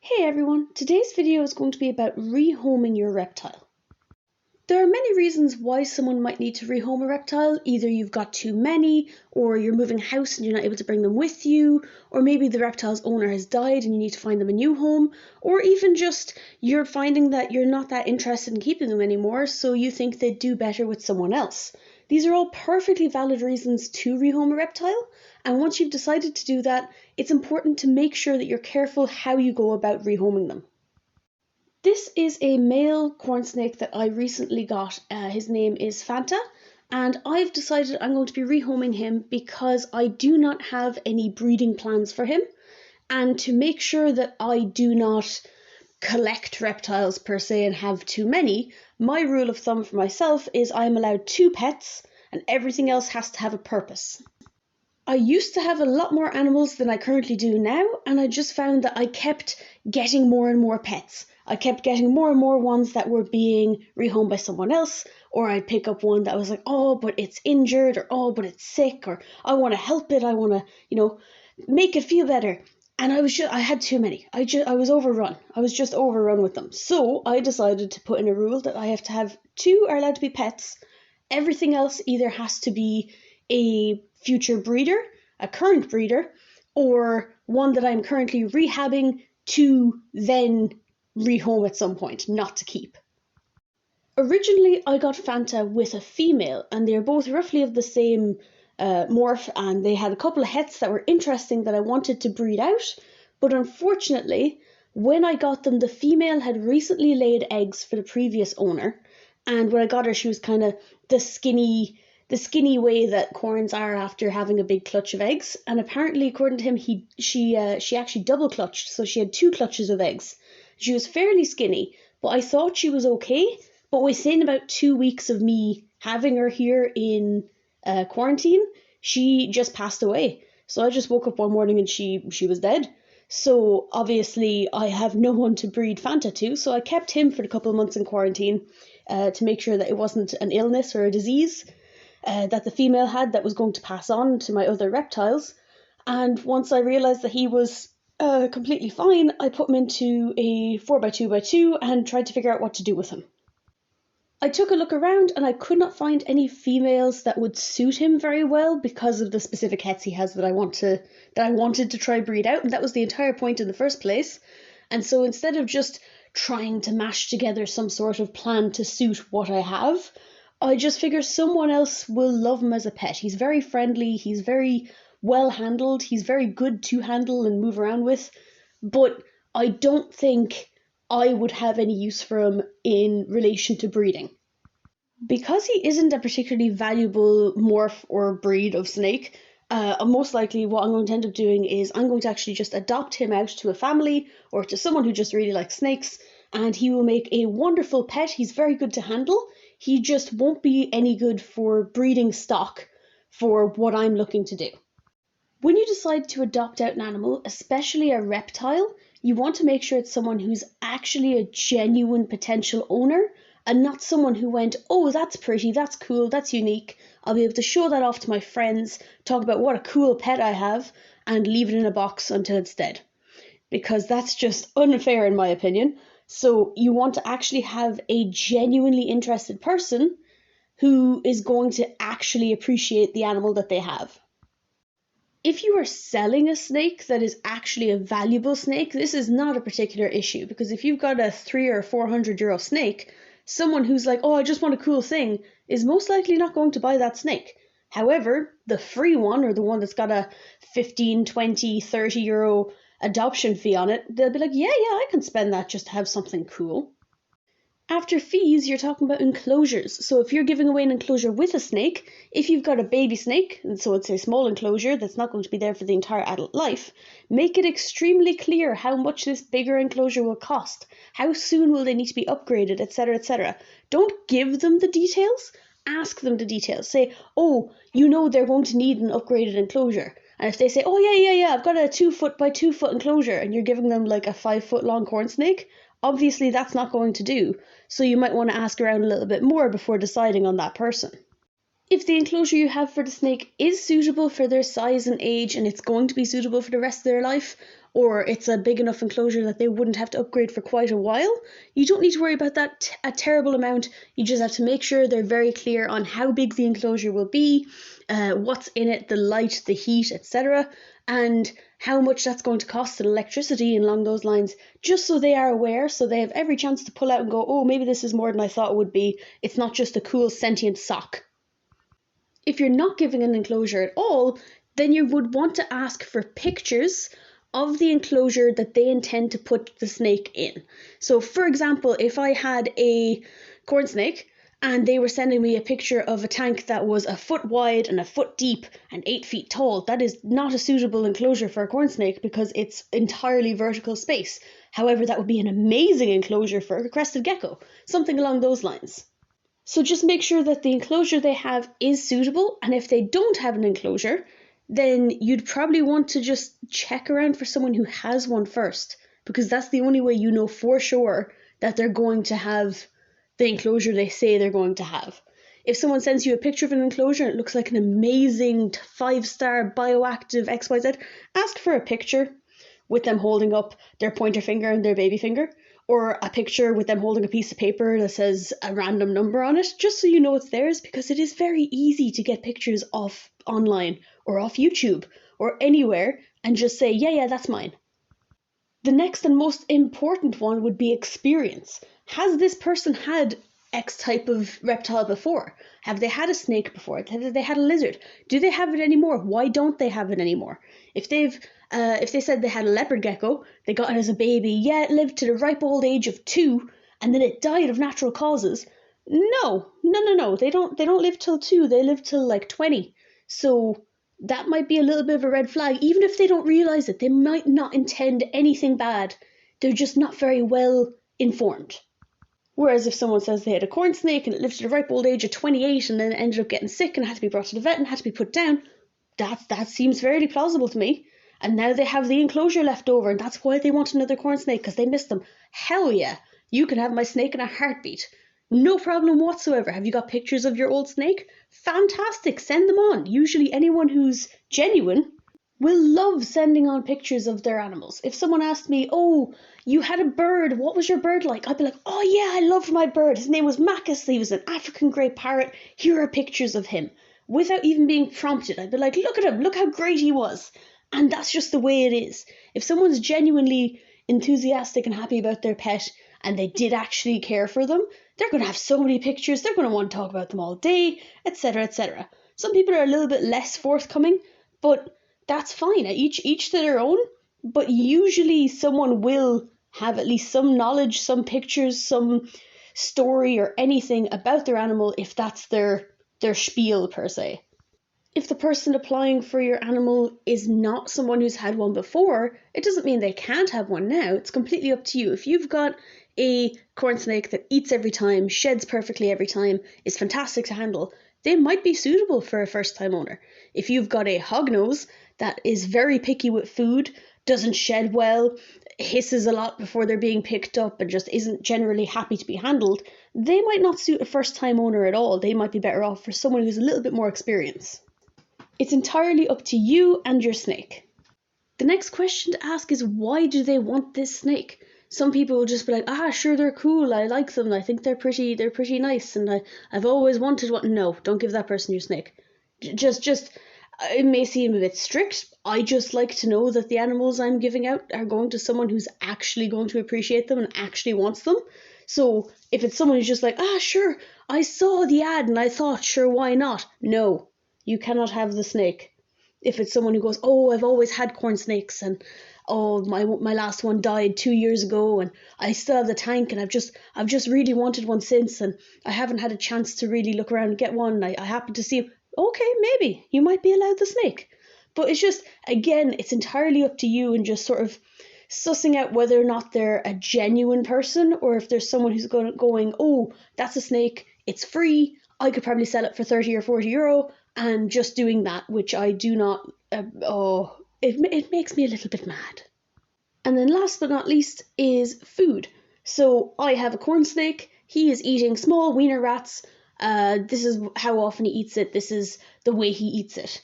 Hey everyone, today's video is going to be about rehoming your reptile. There are many reasons why someone might need to rehome a reptile. Either you've got too many, or you're moving house and you're not able to bring them with you, or maybe the reptile's owner has died and you need to find them a new home, or even just you're finding that you're not that interested in keeping them anymore, so you think they'd do better with someone else. These are all perfectly valid reasons to rehome a reptile, and once you've decided to do that, it's important to make sure that you're careful how you go about rehoming them. This is a male corn snake that I recently got. His name is Fanta, and I've decided I'm going to be rehoming him because I do not have any breeding plans for him, and to make sure that I do not collect reptiles per se and have too many, my rule of thumb for myself is I'm allowed 2 pets and everything else has to have a purpose. I used to have a lot more animals than I currently do now, and I just found that I kept getting more and more pets. I kept getting more and more ones that were being rehomed by someone else, or I'd pick up one that was like, oh, but it's injured, or oh, but it's sick, or I want to help it, I want to, make it feel better. And I had too many. I was overrun. I was just overrun with them. So I decided to put in a rule that I have to have 2 are allowed to be pets. Everything else either has to be a future breeder, a current breeder, or one that I'm currently rehabbing to then rehome at some point, not to keep. Originally, I got Fanta with a female, and they're both roughly of the same morph, and they had a couple of hets that were interesting that I wanted to breed out, but unfortunately, when I got them, the female had recently laid eggs for the previous owner, and when I got her, she was kind of the skinny way that corns are after having a big clutch of eggs. And apparently, according to him, she actually double clutched, so she had 2 clutches of eggs. She was fairly skinny, but I thought she was okay. But within about 2 weeks of me having her here in quarantine, she just passed away. So I just woke up one morning and she was dead. So obviously I have no one to breed Fanta to, so I kept him for a couple of months in quarantine to make sure that it wasn't an illness or a disease that the female had that was going to pass on to my other reptiles. And once I realised that he was completely fine, I put him into a 4x2x2 and tried to figure out what to do with him. I took a look around and I could not find any females that would suit him very well because of the specific hets he has that I wanted to try breed out, and that was the entire point in the first place. And so instead of just trying to mash together some sort of plan to suit what I have, I just figure someone else will love him as a pet. He's very friendly, he's very well handled, he's very good to handle and move around with, but I don't think I would have any use for him in relation to breeding. Because he isn't a particularly valuable morph or breed of snake, most likely what I'm going to end up doing is I'm going to actually just adopt him out to a family or to someone who just really likes snakes, and he will make a wonderful pet. He's very good to handle. He just won't be any good for breeding stock for what I'm looking to do. When you decide to adopt out an animal, especially a reptile, you want to make sure it's someone who's actually a genuine potential owner and not someone who went, oh, that's pretty, that's cool, that's unique. I'll be able to show that off to my friends, talk about what a cool pet I have, and leave it in a box until it's dead. Because that's just unfair in my opinion. So you want to actually have a genuinely interested person who is going to actually appreciate the animal that they have. If you are selling a snake that is actually a valuable snake, this is not a particular issue, because if you've got a 300 or 400 euro snake, someone who's like, oh, I just want a cool thing, is most likely not going to buy that snake. However, the free one, or the one that's got a 15, 20, 30 euro adoption fee on it, they'll be like, yeah, I can spend that just to have something cool. After fees, you're talking about enclosures. So if you're giving away an enclosure with a snake, if you've got a baby snake, and so it's a small enclosure that's not going to be there for the entire adult life, make it extremely clear how much this bigger enclosure will cost, how soon will they need to be upgraded, etc., etc. Don't give them the details, ask them the details. Say, oh, they're going to need an upgraded enclosure. And if they say, oh, yeah, I've got a 2 foot by 2 foot enclosure, and you're giving them like a 5 foot long corn snake, obviously that's not going to do. So you might want to ask around a little bit more before deciding on that person. If the enclosure you have for the snake is suitable for their size and age, and it's going to be suitable for the rest of their life, or it's a big enough enclosure that they wouldn't have to upgrade for quite a while, you don't need to worry about that a terrible amount. You just have to make sure they're very clear on how big the enclosure will be, what's in it, the light, the heat, etc., and how much that's going to cost in electricity and along those lines, just so they are aware, so they have every chance to pull out and go, oh, maybe this is more than I thought it would be. It's not just a cool sentient sock. If you're not giving an enclosure at all, then you would want to ask for pictures of the enclosure that they intend to put the snake in. So for example, if I had a corn snake and they were sending me a picture of a tank that was a foot wide and a foot deep and 8 feet tall, that is not a suitable enclosure for a corn snake because it's entirely vertical space. However, that would be an amazing enclosure for a crested gecko, something along those lines. So just make sure that the enclosure they have is suitable, and if they don't have an enclosure, then you'd probably want to just check around for someone who has one first, because that's the only way you know for sure that they're going to have the enclosure they say they're going to have. If someone sends you a picture of an enclosure and it looks like an amazing 5-star bioactive XYZ, ask for a picture with them holding up their pointer finger and their baby finger, or a picture with them holding a piece of paper that says a random number on it, just so you know it's theirs, because it is very easy to get pictures off online or off YouTube or anywhere and just say, yeah, that's mine. The next and most important one would be experience. Has this person had X type of reptile before? Have they had a snake before? Have they had a lizard? Do they have it anymore? Why don't they have it anymore? If they said they had a leopard gecko, they got it as a baby, yeah, it lived to the ripe old age of 2, and then it died of natural causes. No, they don't live till 2, they live till like 20. So that might be a little bit of a red flag. Even if they don't realise it, they might not intend anything bad. They're just not very well informed. Whereas if someone says they had a corn snake and it lived to the ripe old age of 28 and then ended up getting sick and had to be brought to the vet and had to be put down, that seems fairly plausible to me. And now they have the enclosure left over and that's why they want another corn snake, because they missed them. Hell yeah, you can have my snake in a heartbeat. No problem whatsoever. Have you got pictures of your old snake? Fantastic, send them on. Usually anyone who's genuine will love sending on pictures of their animals. If someone asked me, oh, you had a bird, what was your bird like? I'd be like, oh yeah, I loved my bird. His name was Macus, he was an African grey parrot. Here are pictures of him. Without even being prompted, I'd be like, look at him, look how great he was. And that's just the way it is. If someone's genuinely enthusiastic and happy about their pet and they did actually care for them, they're going to have so many pictures, they're going to want to talk about them all day, etc., etc. Some people are a little bit less forthcoming, but that's fine. Each to their own. But usually someone will have at least some knowledge, some pictures, some story or anything about their animal if that's their spiel per se. If the person applying for your animal is not someone who's had one before, it doesn't mean they can't have one now. It's completely up to you. If you've got a corn snake that eats every time, sheds perfectly every time, is fantastic to handle, they might be suitable for a first-time owner. If you've got a hognose that is very picky with food, doesn't shed well, hisses a lot before they're being picked up and just isn't generally happy to be handled, they might not suit a first-time owner at all. They might be better off for someone who's a little bit more experienced. It's entirely up to you and your snake. The next question to ask is, why do they want this snake? Some people will just be like, sure, they're cool, I like them, I think they're pretty nice, and I've always wanted one. No, don't give that person your snake. Just it may seem a bit strict. I just like to know that the animals I'm giving out are going to someone who's actually going to appreciate them and actually wants them. So if it's someone who's just like, sure, I saw the ad and I thought, sure, why not? No, you cannot have the snake. If it's someone who goes, I've always had corn snakes and my last one died 2 years ago and I still have the tank and I've just really wanted one since and I haven't had a chance to really look around and get one. I happen to see him. Okay, maybe you might be allowed the snake. But it's just, again, it's entirely up to you and just sort of sussing out whether or not they're a genuine person or if there's someone who's going, that's a snake, it's free, I could probably sell it for 30 or 40 euro, and just doing that, which I do not, it makes me a little bit mad. And then last but not least is food. So I have a corn snake, he is eating small wiener rats, this is how often he eats it, this is the way he eats it.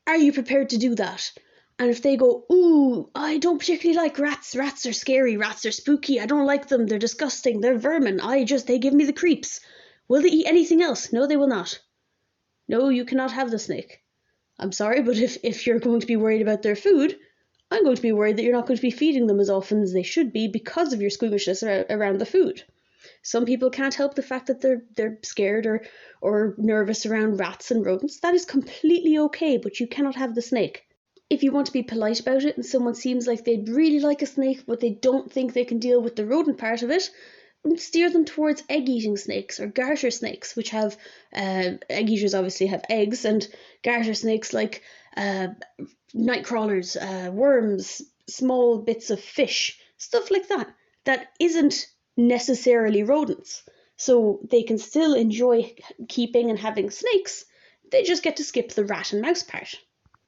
Are you prepared to do that? And if they go, ooh, I don't particularly like rats, rats are scary, rats are spooky, I don't like them, they're disgusting, they're vermin, they give me the creeps. Will they eat anything else? No, they will not. No, you cannot have the snake. I'm sorry, but if you're going to be worried about their food, I'm going to be worried that you're not going to be feeding them as often as they should be because of your squeamishness around the food. Some people can't help the fact that they're scared or nervous around rats and rodents. That is completely okay, but you cannot have the snake. If you want to be polite about it and someone seems like they'd really like a snake but they don't think they can deal with the rodent part of it, steer them towards egg-eating snakes or garter snakes, which have egg-eaters obviously have eggs, and garter snakes like night crawlers, worms, small bits of fish, stuff like that, that isn't necessarily rodents. So they can still enjoy keeping and having snakes, they just get to skip the rat and mouse part.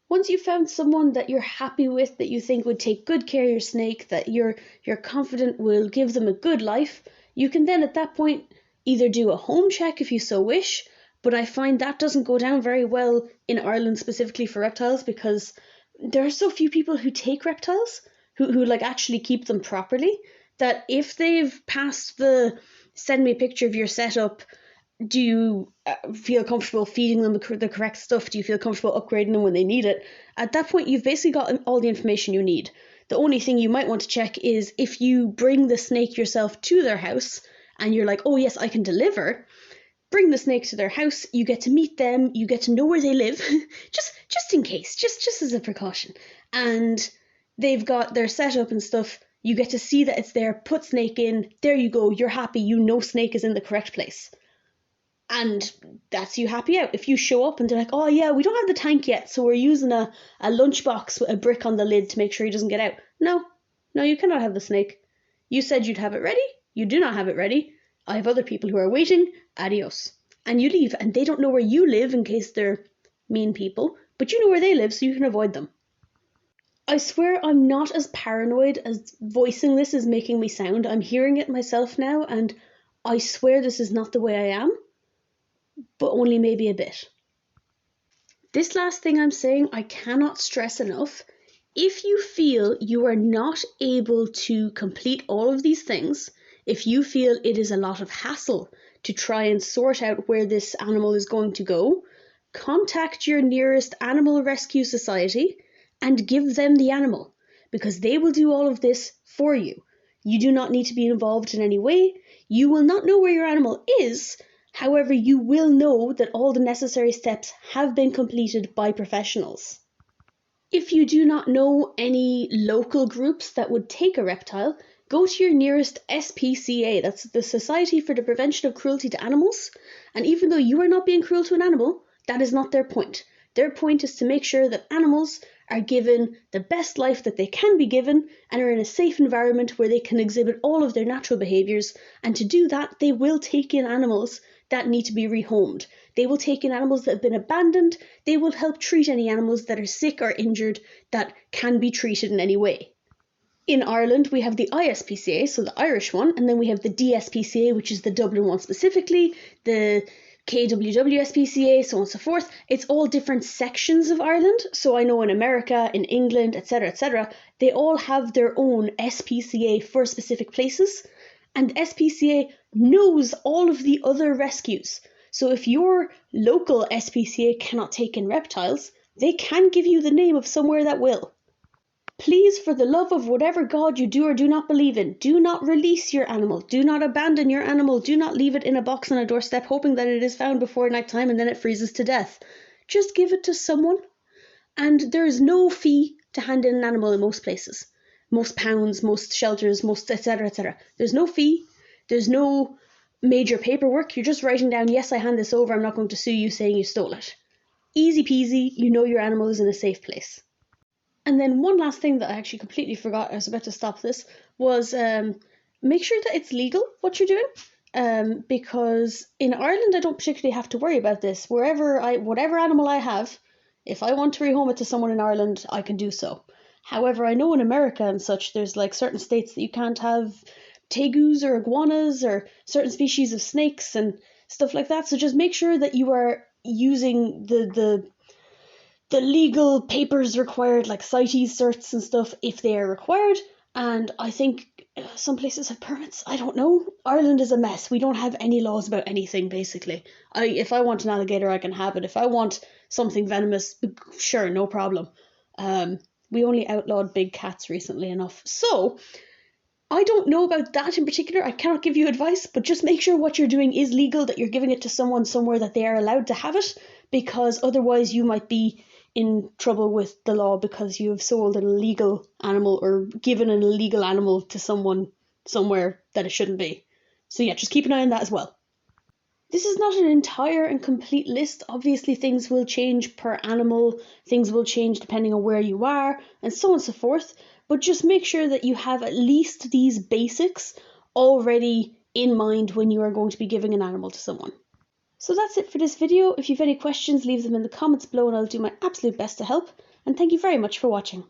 Once you've found someone that you're happy with, that you think would take good care of your snake, that you're confident will give them a good life, you can then at that point either do a home check if you so wish, but I find that doesn't go down very well in Ireland specifically for reptiles because there are so few people who take reptiles, who like actually keep them properly, that if they've passed the send me a picture of your setup, do you feel comfortable feeding them the correct stuff? Do you feel comfortable upgrading them when they need it? At that point, you've basically got all the information you need. The only thing you might want to check is if you bring the snake yourself to their house and you're like, oh yes, I can deliver, bring the snake to their house, you get to meet them, you get to know where they live, just in case, just as a precaution. And they've got their setup and stuff, you get to see that it's there, put snake in, there you go, you're happy, you know snake is in the correct place. And that's you happy out. If you show up and they're like, oh yeah, we don't have the tank yet, so we're using a lunchbox with a brick on the lid to make sure he doesn't get out. No, you cannot have the snake. You said you'd have it ready. You do not have it ready. I have other people who are waiting. Adios. And you leave, and they don't know where you live in case they're mean people, but you know where they live, so you can avoid them. I swear I'm not as paranoid as voicing this is making me sound. I'm hearing it myself now, and I swear this is not the way I am, but only maybe a bit. This last thing I'm saying, I cannot stress enough. If you feel you are not able to complete all of these things, if you feel it is a lot of hassle to try and sort out where this animal is going to go, contact your nearest animal rescue society and give them the animal, because they will do all of this for you. You do not need to be involved in any way. You will not know where your animal is. However, you will know that all the necessary steps have been completed by professionals. If you do not know any local groups that would take a reptile, go to your nearest SPCA, that's the Society for the Prevention of Cruelty to Animals, and even though you are not being cruel to an animal, that is not their point. Their point is to make sure that animals are given the best life that they can be given and are in a safe environment where they can exhibit all of their natural behaviours, and to do that they will take in animals that need to be rehomed. They will take in animals that have been abandoned. They will help treat any animals that are sick or injured that can be treated in any way. In Ireland, we have the ISPCA, so the Irish one, and then we have the DSPCA, which is the Dublin one specifically, the KWWSPCA, so on and so forth. It's all different sections of Ireland. So I know in America, in England, etc., they all have their own SPCA for specific places. And SPCA knows all of the other rescues. So if your local SPCA cannot take in reptiles, they can give you the name of somewhere that will. Please, for the love of whatever God you do or do not believe in, do not release your animal. Do not abandon your animal. Do not leave it in a box on a doorstep hoping that it is found before night time and then it freezes to death. Just give it to someone. And there is no fee to hand in an animal in most places. Most pounds, most shelters, most etc. There's no fee. There's no major paperwork. You're just writing down, yes, I hand this over. I'm not going to sue you saying you stole it. Easy peasy. You know your animal is in a safe place. And then one last thing that I actually completely forgot, I was about to stop this, was make sure that it's legal what you're doing. Because in Ireland I don't particularly have to worry about this. Whatever animal I have, if I want to rehome it to someone in Ireland, I can do so. However, I know in America and such, there's like certain states that you can't have tegus or iguanas or certain species of snakes and stuff like that. So just make sure that you are using the the legal papers required, like CITES certs and stuff, if they are required. And I think some places have permits. I don't know. Ireland is a mess. We don't have any laws about anything, basically. If I want an alligator, I can have it. If I want something venomous, sure, no problem. We only outlawed big cats recently enough. So, I don't know about that in particular. I cannot give you advice, but just make sure what you're doing is legal, that you're giving it to someone somewhere that they are allowed to have it, because otherwise you might be in trouble with the law because you have sold an illegal animal or given an illegal animal to someone somewhere that it shouldn't be. So yeah, just keep an eye on that as well. This is not an entire and complete list. Obviously, things will change per animal, things will change depending on where you are, and so on and so forth. But just make sure that you have at least these basics already in mind when you are going to be giving an animal to someone. So that's it for this video. If you have any questions, leave them in the comments below and I'll do my absolute best to help. And thank you very much for watching.